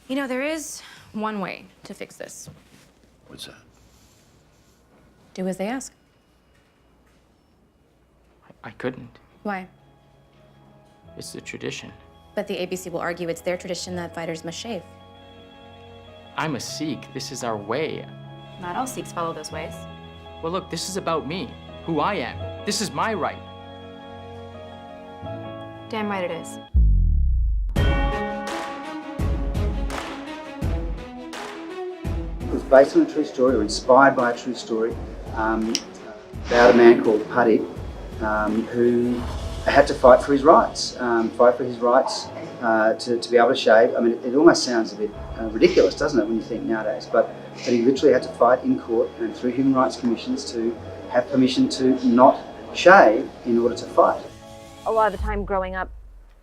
You know, there is one way to fix this. What's that? Do as they ask. I couldn't. Why? It's the tradition. But the ABC will argue it's their tradition that fighters must shave. I'm a Sikh. This is our way. Not all Sikhs follow those ways. Well, look, this is about me, who I am. This is my right. Damn right it is. It was based on a true story, or inspired by a true story, about a man called Pardeep, who had to fight for his rights, to be able to shave. I mean, it almost sounds a bit ridiculous, doesn't it, when you think nowadays, but he literally had to fight in court and through human rights commissions to have permission to not shave in order to fight. A lot of the time growing up,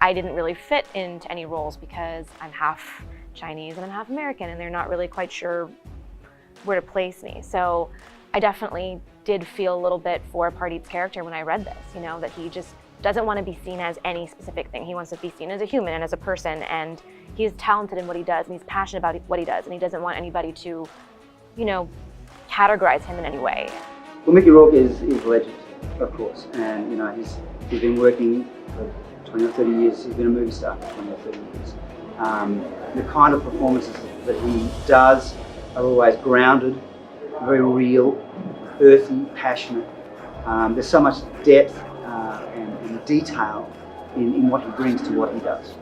I didn't really fit into any roles because I'm half Chinese and I'm half American, and they're not really quite sure where to place me. So I definitely did feel a little bit for Pardeep's character when I read this, you know, that he just doesn't want to be seen as any specific thing. He wants to be seen as a human and as a person, and he's talented in what he does, and he's passionate about what he does, and he doesn't want anybody to, you know, categorize him in any way. Well, Mickey Rourke is a legend, of course, and you know, he's been working for 20 or 30 years. He's been a movie star for 20 or 30 years. The kind of performances that he does are always grounded, very real, earthy, passionate. There's so much depth and detail in what he brings to what he does.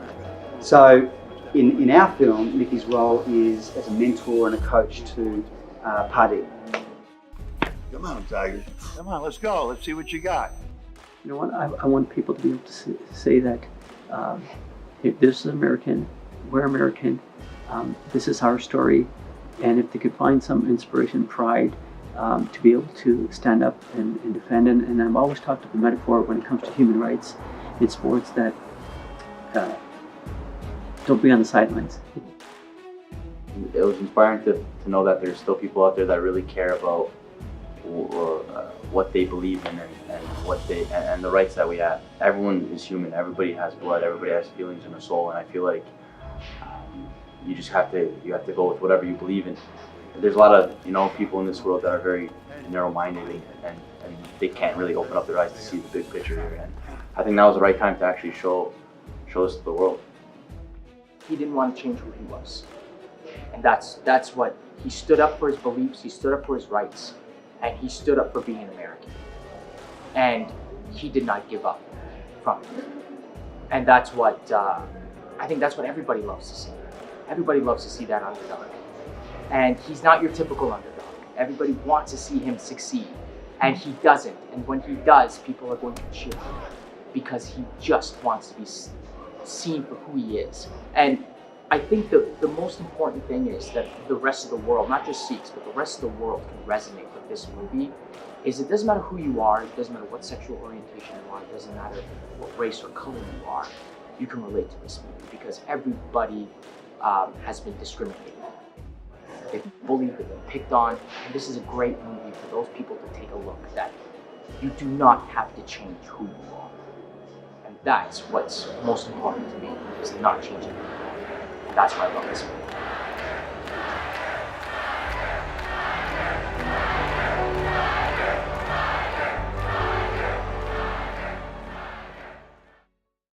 So in our film, Mickey's role is as a mentor and a coach to Pardeep. Come on, Tigers. Come on, let's go. Let's see what you got. You know what? I want people to be able to say that this is American, we're American, this is our story, and if they could find some inspiration, pride, to be able to stand up and defend. And I've always talked of the metaphor when it comes to human rights in sports that don't be on the sidelines. It was inspiring to know that there's still people out there that really care about what they believe in and the rights that we have. Everyone is human. Everybody has blood. Everybody has feelings and a soul. And I feel like you have to go with whatever you believe in. There's a lot of people in this world that are very narrow-minded and they can't really open up their eyes to see the big picture here. And I think that was the right time to actually show this to the world. He didn't want to change who he was, and that's what he stood up for. His beliefs. He stood up for his rights, and he stood up for being an American. And he did not give up from it. And that's what I think. That's what everybody loves to see. Everybody loves to see that underdog. And he's not your typical underdog. Everybody wants to see him succeed, and he doesn't. And when he does, people are going to cheer because he just wants to be seen for who he is. And I think the most important thing is that the rest of the world, not just Sikhs, but the rest of the world can resonate with this movie, is it doesn't matter who you are, it doesn't matter what sexual orientation you are, it doesn't matter what race or color you are, you can relate to this movie because everybody has been discriminated. They've been bullied, they've been picked on, and this is a great movie for those people to take a look that you do not have to change who you are. And that's what's most important to me, is not changing who you are. That's why I love this movie.